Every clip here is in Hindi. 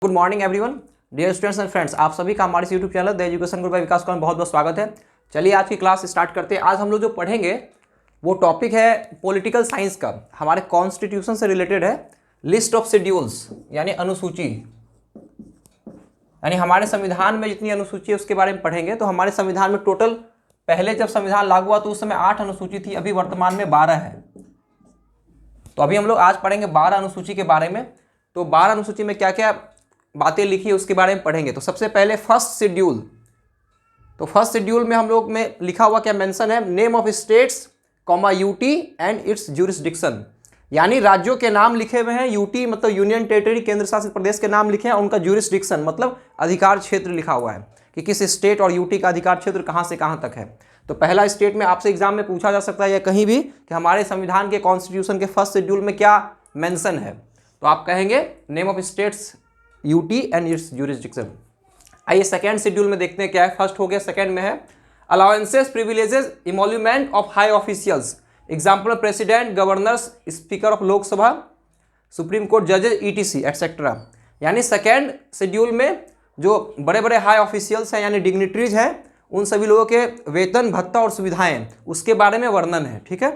Good morning everyone, dear students and friends, आप सभी का हमारे YouTube channel the education group by Vikas college में बहुत बहुत स्वागत है। चलिए आज की क्लास स्टार्ट करते हैं। आज हम लोग जो पढ़ेंगे वो टॉपिक है पॉलिटिकल साइंस का, हमारे कॉन्स्टिट्यूशन से रिलेटेड है। लिस्ट ऑफ शेड्यूल्स यानी अनुसूची, यानी हमारे संविधान में जितनी अनुसूची है उसके बारे में पढ़ेंगे। तो हमारे संविधान में टोटल पहले जब संविधान लागू हुआ तो उस समय 8 अनुसूची थी, अभी वर्तमान में 12 है। तो अभी हम लोग आज पढ़ेंगे 12 अनुसूची के बारे में। तो 12 अनुसूची में क्या क्या बातें लिखी है उसके बारे में पढ़ेंगे। तो सबसे पहले फर्स्ट शेड्यूल। तो फर्स्ट शेड्यूल में हम लोग में लिखा हुआ क्या मेंशन है, name of states comma UT and its jurisdiction, यानी राज्यों के नाम लिखे हुए हैं। यूटी मतलब यूनियन टेरिटरी, केंद्र शासित प्रदेश के नाम लिखे हैं। उनका ज्यूरिसडिक्शन मतलब अधिकार क्षेत्र लिखा हुआ है कि किस स्टेट और यूटी का अधिकार क्षेत्र कहाँ से कहाँ तक है। तो पहला स्टेट में आपसे एग्जाम में पूछा जा सकता है या कहीं भी कि हमारे संविधान के कॉन्स्टिट्यूशन के फर्स्ट शेड्यूल में क्या मेंशन है, तो आप कहेंगे name of states UT and its jurisdiction. आइए सेकेंड शेड्यूल में देखते हैं क्या है। फर्स्ट हो गया, सेकेंड में है allowances privileges emolument of high officials, example president, governors, speaker of Lok Sabha, supreme court जजेस, ईटीसी एटसेट्रा। यानी सेकेंड शेड्यूल में जो बड़े बड़े हाई ऑफिशियल्स हैं यानी डिग्निटरीज हैं, उन सभी लोगों के वेतन, भत्ता और सुविधाएं, उसके बारे में वर्णन है। ठीक है।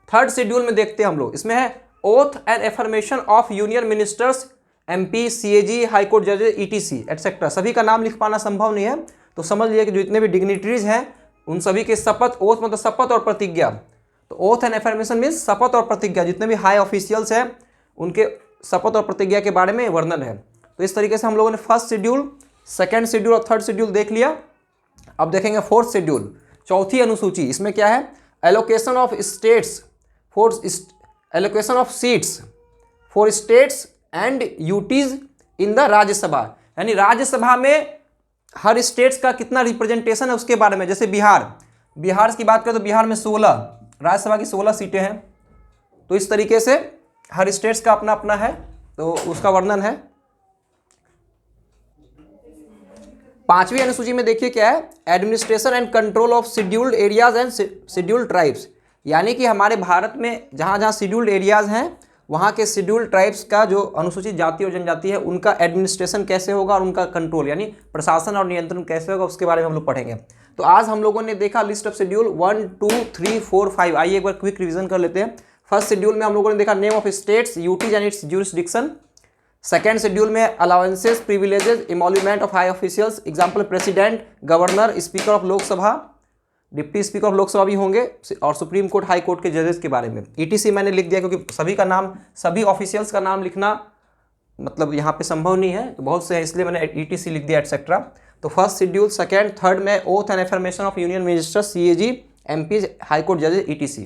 थर्ड शेड्यूल में देखते हैं हम लोग, इसमें है oath and affirmation of union ministers, MP, CAG, high court जजेस, ईटीसी एटसेट्रा। सभी का नाम लिख पाना संभव नहीं है, तो समझ लीजिए कि जो जितने भी डिग्निटरीज हैं उन सभी के शपथ, ओथ मतलब शपथ और प्रतिज्ञा। तो ओथ एंड एफर्मेशन मीन्स शपथ और प्रतिज्ञा, जितने भी हाई ऑफिशियल्स हैं उनके शपथ और प्रतिज्ञा के बारे में वर्णन है। तो इस तरीके से हम लोगों ने फर्स्ट शेड्यूल, सेकेंड शेड्यूल और थर्ड शेड्यूल देख लिया। अब देखेंगे फोर्थ शेड्यूल, चौथी अनुसूची। इसमें क्या है, allocation of states for allocation of seats for states and UTs in the Rajya Sabha, यानी राज्यसभा में हर स्टेट्स का कितना रिप्रेजेंटेशन है उसके बारे में। जैसे बिहार की बात करें तो बिहार में 16 राज्यसभा की 16 सीटें हैं। तो इस तरीके से हर स्टेट्स का अपना अपना है, तो उसका वर्णन है। पांचवी अनुसूची में देखिए क्या है, administration and control of scheduled areas and scheduled tribes, यानी कि हमारे भारत में जहाँ जहाँ शेड्यूल्ड एरियाज हैं वहाँ के शेड्यूल्ड ट्राइब्स का जो अनुसूचित जाति और जनजाति है उनका एडमिनिस्ट्रेशन कैसे होगा और उनका कंट्रोल यानी प्रशासन और नियंत्रण कैसे होगा, उसके बारे में हम लोग पढ़ेंगे। तो आज हम लोगों ने देखा लिस्ट ऑफ शेड्यूल 1, 2, 3, 4, 5। आइए एक बार क्विक रिवीजन कर लेते हैं। फर्स्ट शेड्यूल में हम लोगों ने देखा name of states, UTs and its jurisdiction. Second schedule में allowances, privileges, emolument of high officials, example president, governor, speaker of Lok Sabha, deputy speaker of Lok Sabha भी होंगे, और सुप्रीम कोर्ट, हाई कोर्ट के जजेस के बारे में। ईटीसी मैंने लिख दिया क्योंकि सभी का नाम, सभी ऑफिशियल्स का नाम लिखना मतलब यहाँ पे संभव नहीं है, तो बहुत से हैं इसलिए मैंने ईटीसी लिख दिया एटसेट्रा। तो फर्स्ट शेड्यूल, सेकेंड, थर्ड में oath and affirmation of union ministers, CAG, MP, high court जजेस, ईटीसी।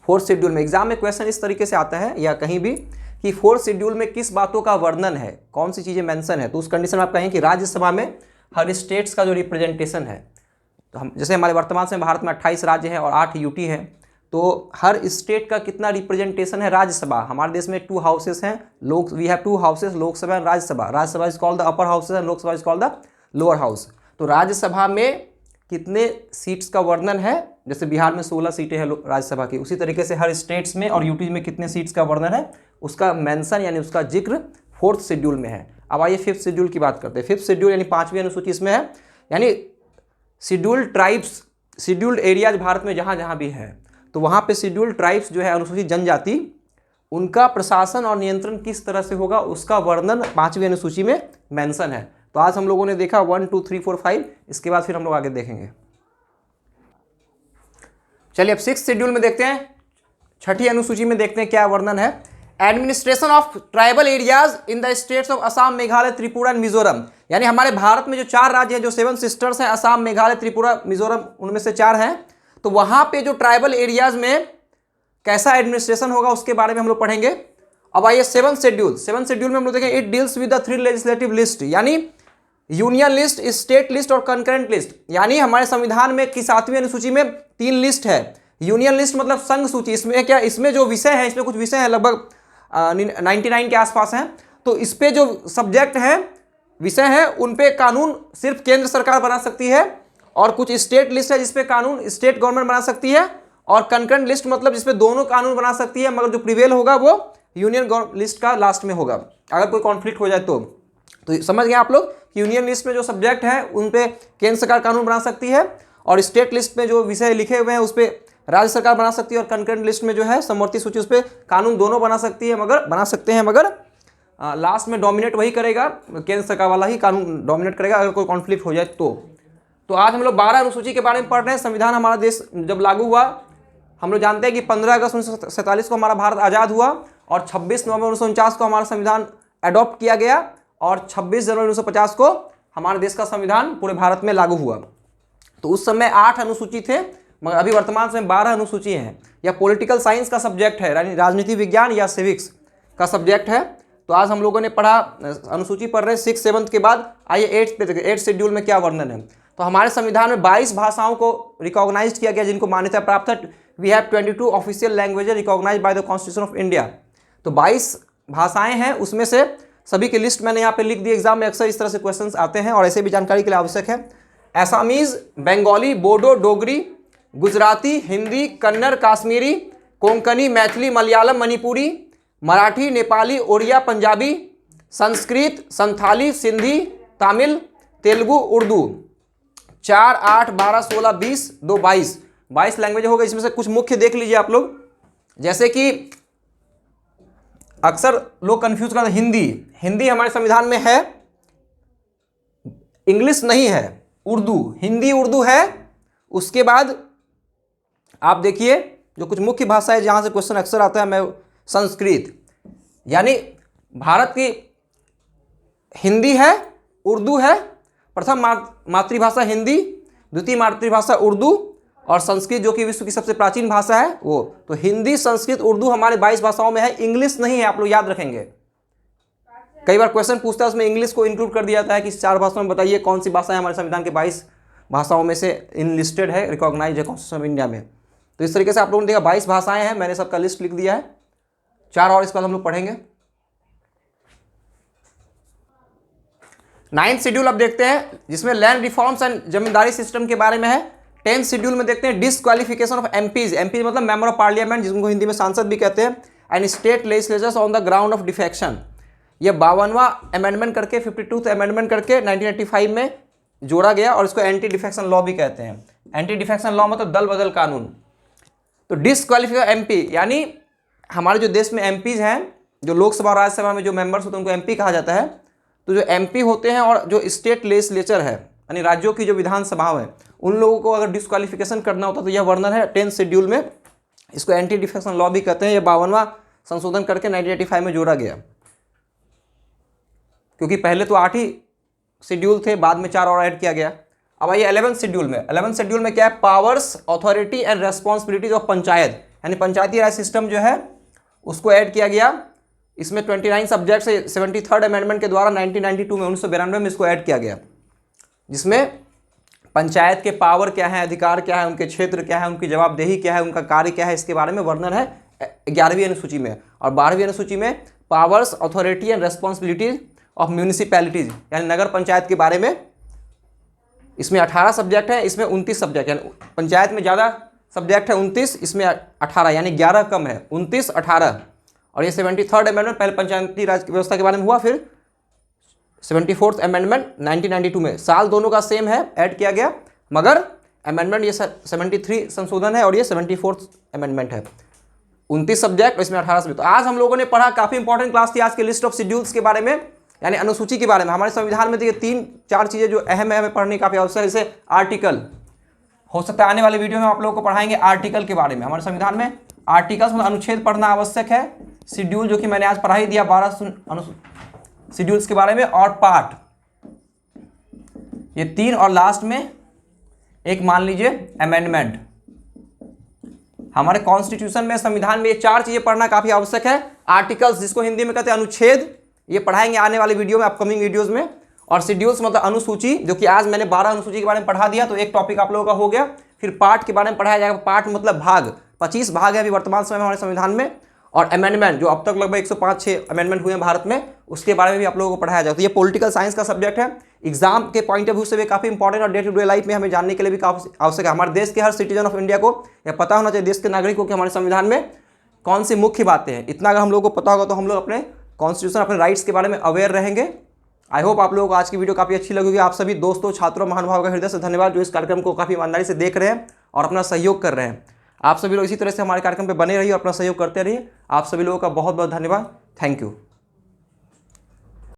फोर्थ शेड्यूल में एग्जाम में क्वेश्चन इस तरीके से आता है या कहीं भी कि फोर्थ शेड्यूल में किस बातों का वर्णन है, कौन सी चीज़ें मेंशन है। तो उस कंडीशन में आप कहें कि राज्यसभा में हर स्टेट्स का जो रिप्रेजेंटेशन है, तो हम जैसे हमारे वर्तमान में भारत में 28 राज्य हैं और 8 यूटी हैं, तो हर स्टेट का कितना रिप्रेजेंटेशन है राज्यसभा। हमारे देश में 2 हाउसेस हैं, we have 2 houses, Lok Sabha and Rajya Sabha. Rajya Sabha is called the upper houses and Lok Sabha is called the lower house. तो राज्यसभा में कितने सीट्स का वर्णन है, जैसे बिहार में 16 सीटें हैं राज्यसभा की, उसी तरीके से हर स्टेट्स में और यूटी में कितने सीट्स का वर्णन है उसका मेंशन यानी उसका जिक्र फोर्थ शेड्यूल में है। अब आइए फिफ्थ शेड्यूल की बात करते हैं। फिफ्थ शेड्यूल यानी पांचवी अनुसूची इसमें है, यानी scheduled tribes, scheduled areas Bharat में जहाँ जहाँ भी हैं, तो वहाँ पे शेड्यूल्ड ट्राइब्स जो है अनुसूचित जनजाति, उनका प्रशासन और नियंत्रण किस तरह से होगा उसका वर्णन पांचवी अनुसूची में मेंशन है। तो आज हम लोगों ने देखा 1, 2, 3, 4, 5, इसके बाद फिर हम लोग आगे देखेंगे। चलिए अब सिक्स्थ शेड्यूल में देखते हैं, छठी अनुसूची में देखते हैं क्या वर्णन है। Administration of tribal areas in the states of Assam, Meghalaya, Tripura and Mizoram, यानी हमारे भारत में जो 4 राज्य हैं, जो 7 सिस्टर्स हैं, असम, मेघालय, त्रिपुरा, मिजोरम, उनमें से 4 हैं, तो वहां पे जो ट्राइबल एरियाज में कैसा एडमिनिस्ट्रेशन होगा उसके बारे में हम लोग पढ़ेंगे। अब आइए सेवंथ शेड्यूल में हम लोग देखें, it deals with the 3 legislative list, यानी यूनियन लिस्ट, स्टेट लिस्ट और कंकरेंट लिस्ट। यानी हमारे संविधान में की 7वीं अनुसूची में 3 लिस्ट है। यूनियन लिस्ट मतलब संघ सूची, इसमें क्या, इसमें जो विषय है, इसमें कुछ विषय हैं लगभग 99 के आसपास हैं, तो इस पे जो सब्जेक्ट हैं, विषय है, उन पे कानून सिर्फ केंद्र सरकार बना सकती है, और कुछ स्टेट लिस्ट है जिसपे कानून स्टेट गवर्नमेंट बना सकती है, और कंकरेंट लिस्ट मतलब जिसपे दोनों कानून बना सकती है, मगर जो प्रिवेल होगा वो यूनियन लिस्ट का लास्ट में होगा अगर कोई कॉन्फ्लिक्ट हो जाए तो। तो समझ गए आप लोग कि यूनियन लिस्ट में जो सब्जेक्ट है उन पे केंद्र सरकार कानून बना सकती है, और स्टेट लिस्ट में जो विषय लिखे हुए हैं उस पर राज्य सरकार बना सकती है, और कंकरेंट लिस्ट में जो है समवर्ती सूची उस पर कानून दोनों बना सकती है, मगर लास्ट में डोमिनेट वही करेगा, केंद्र सरकार वाला ही कानून डोमिनेट करेगा अगर कोई कॉन्फ्लिक्ट हो जाए तो आज हम लोग 12 अनुसूची के बारे में पढ़ रहे हैं। संविधान हमारा देश जब लागू हुआ, हम लोग जानते हैं कि 15 अगस्त 1947 को हमारा भारत आज़ाद हुआ, और 26 नवंबर 1949 को हमारा संविधान अडॉप्ट किया गया, और 26 जनवरी 1950 को हमारे देश का संविधान पूरे भारत में लागू हुआ। तो उस समय 8 अनुसूची थे, मगर अभी वर्तमान समय 12 अनुसूची हैं। या पॉलिटिकल साइंस का सब्जेक्ट है, राजनीति विज्ञान या सिविक्स का सब्जेक्ट है। तो आज हम लोगों ने पढ़ा अनुसूची पढ़ रहे हैं 6, 7 के बाद आइए 8 पे देखिए 8 शेड्यूल में क्या वर्णन है। तो हमारे संविधान में 22 भाषाओं को रिकॉग्नाइज किया गया जिनको मान्यता प्राप्त है। We have 22 official languages recognise by the constitution of India. तो 22 भाषाएं हैं, उसमें से सभी की लिस्ट मैंने यहाँ पे लिख दी। एग्जाम में अक्सर इस तरह से क्वेश्चंस आते हैं और ऐसे भी जानकारी के लिए आवश्यक है। असमीज, बंगाली, बोडो, डोगरी, गुजराती, हिंदी, कन्नड़, काश्मीरी, कोंकणी, मैथिली, मलयालम, मणिपुरी, मराठी, नेपाली, ओडिया, पंजाबी, संस्कृत, संथाली, सिंधी, तमिल, तेलुगु, उर्दू। 4, 8, 12, 16, 20, 2, 22 लैंग्वेज हो गई। इसमें से कुछ मुख्य देख लीजिए आप लोग, जैसे कि अक्सर लोग कंफ्यूज करते हैं। हिंदी हमारे संविधान में है, इंग्लिश नहीं है। उर्दू, हिंदी उर्दू है। उसके बाद आप देखिए जो कुछ मुख्य भाषा है जहां से क्वेश्चन अक्सर आता है, मैं संस्कृत, यानी भारत की हिंदी है, उर्दू है, प्रथम मातृभाषा हिंदी, द्वितीय मातृभाषा उर्दू, और संस्कृत जो कि विश्व की सबसे प्राचीन भाषा है वो। तो हिंदी, संस्कृत, उर्दू हमारे 22 भाषाओं में है, इंग्लिश नहीं है। आप लोग याद रखेंगे, कई बार क्वेश्चन पूछता है उसमें इंग्लिश को इंक्लूड कर दिया जाता है कि 4 भाषाओं में बताइए कौन सी भाषा है हमारे संविधान के 22 भाषाओं में से इनलिस्टेड है, रिकॉग्नाइज है कॉन्स्टिट्यूशन ऑफ इंडिया में। तो इस तरीके से आप लोगों ने देखा 22 भाषाएं हैं, मैंने सबका लिस्ट लिख दिया है। 4 और इस बाद हम लोग पढ़ेंगे। 9th शेड्यूल अब देखते हैं जिसमें land reforms and zamindari system के बारे में है। 10th शेड्यूल में देखते हैं डिसक्वालिफिकेशन ऑफ एमपीज मतलब मेंबर ऑफ पार्लियामेंट, जिनको हिंदी में सांसद भी कहते हैं, and state legislatures on the ground of defection. यह 52वां अमेंडमेंट करके 52th अमेंडमेंट करके 1985 में जोड़ा गया, और इसको एंटी डिफेक्शन लॉ भी कहते हैं। एंटी डिफेक्शन लॉ मतलब दल बदल कानून। तो डिसक्वालिफिकेशन एमपी यानी हमारे जो देश में एमपीज हैं, जो लोकसभा और राज्यसभा में जो मेंबर्स होते हैं उनको एमपी कहा जाता है। तो जो एमपी होते हैं और जो स्टेट लेजिस्लेचर है यानी राज्यों की जो विधानसभा है, उन लोगों को अगर डिसक्वालिफिकेशन करना होता तो यह वर्णन है 10th शेड्यूल में। इसको एंटी डिफेक्शन लॉ भी कहते हैं। यह 52वां संशोधन करके 1985 में जोड़ा गया, क्योंकि पहले तो 8 ही शेड्यूल थे, बाद में 4 और ऐड किया गया। अब आइए 11th शेड्यूल में। 11th शेड्यूल में क्या है? Powers, authority and responsibilities of panchayat, यानी पंचायती राज सिस्टम जो है उसको ऐड किया गया। इसमें 29 सब्जेक्ट से 73rd अमेंडमेंट के द्वारा 1992 में 1992 में इसको ऐड किया गया, जिसमें पंचायत के पावर क्या है, अधिकार क्या है, उनके क्षेत्र क्या है, उनकी जवाबदेही क्या है, उनका कार्य क्या है, इसके बारे में वर्णन है 11वीं अनुसूची में। और 12वीं अनुसूची में powers, authority and responsibilities of municipalities यानी नगर पंचायत के बारे में। इसमें 18 सब्जेक्ट है, इसमें 29 सब्जेक्ट, यानी पंचायत में ज़्यादा सब्जेक्ट है 29, इसमें 18 यानी 11 कम है, 29, 18। और ये 73rd अमेंडमेंट पहले पंचायती राज की व्यवस्था के बारे में हुआ, फिर 74th अमेंडमेंट 1992 में। साल दोनों का सेम है, ऐड किया गया, मगर अमेंडमेंट ये 73 संशोधन है और ये 74th अमेंडमेंट है। 29 सब्जेक्ट, इसमें 18 सब्जेक्ट। तो आज हम लोगों ने पढ़ा, काफ़ी इंपॉर्टेंट क्लास थी आज के लिस्ट ऑफ शेड्यूल्स के बारे में, यानी अनुसूची के बारे में। हमारे संविधान में देखिए 3-4 चीज़ें जो अहम है, हमें पढ़ने काफ़ी आवश्यक है। जैसे आर्टिकल, हो सकता है आने वाले वीडियो में आप लोगों को पढ़ाएंगे आर्टिकल के बारे में। हमारे संविधान में आर्टिकल्स में अनुच्छेद पढ़ना आवश्यक है। शेड्यूल जो कि मैंने आज पढ़ा ही दिया 12 शेड्यूल्स के बारे में, और पार्ट, ये 3, और लास्ट में एक मान लीजिए अमेंडमेंट। हमारे कॉन्स्टिट्यूशन में, संविधान में ये 4 चीजें पढ़ना काफी आवश्यक है। आर्टिकल्स, जिसको हिंदी में कहते हैं अनुच्छेद, ये पढ़ाएंगे आने वाले वीडियो में, अपकमिंग वीडियोस में। और शेड्यूल्स मतलब अनुसूची, जो कि आज मैंने 12 अनुसूची के बारे में पढ़ा दिया, तो एक टॉपिक आप लोगों का हो गया। फिर पार्ट के बारे में पढ़ाया जाएगा। पार्ट मतलब भाग, 25 भाग है अभी वर्तमान समय में हमारे संविधान में। और अमेंडमेंट, जो अब तक लगभग 105-6 अमेंडमेंट हुए हैं भारत में, उसके बारे में भी आप लोगों को पढ़ाया जाएगा। तो ये पॉलिटिकल साइंस का सब्जेक्ट है। एग्जाम के पॉइंट ऑफ व्यू से भी काफी इंपॉर्टेंट, और डे टू डे लाइफ में हमें जानने के लिए भी काफी आवश्यक है। हमारे देश के हर सिटीजन ऑफ इंडिया को यह पता होना चाहिए, देश के नागरिक को, कि हमारे संविधान में कौन सी मुख्य बातें हैं। इतना अगर हम लोग को पता होगा तो हम लोग अपने कॉन्स्टिट्यूशन, अपने राइट्स के बारे में अवेयर रहेंगे, आई होप आप लोगों को आज की वीडियो काफ़ी अच्छी लगेगी। आप सभी दोस्तों, छात्रों, महानुभाव का हृदय से धन्यवाद जो इस कार्यक्रम को काफ़ी ईमानदारी से देख रहे हैं और अपना सहयोग कर रहे हैं। आप सभी लोग इसी तरह से हमारे कार्यक्रम पर बने रहिए और अपना सहयोग करते रहिए। आप सभी लोगों का बहुत बहुत धन्यवाद। Thank you.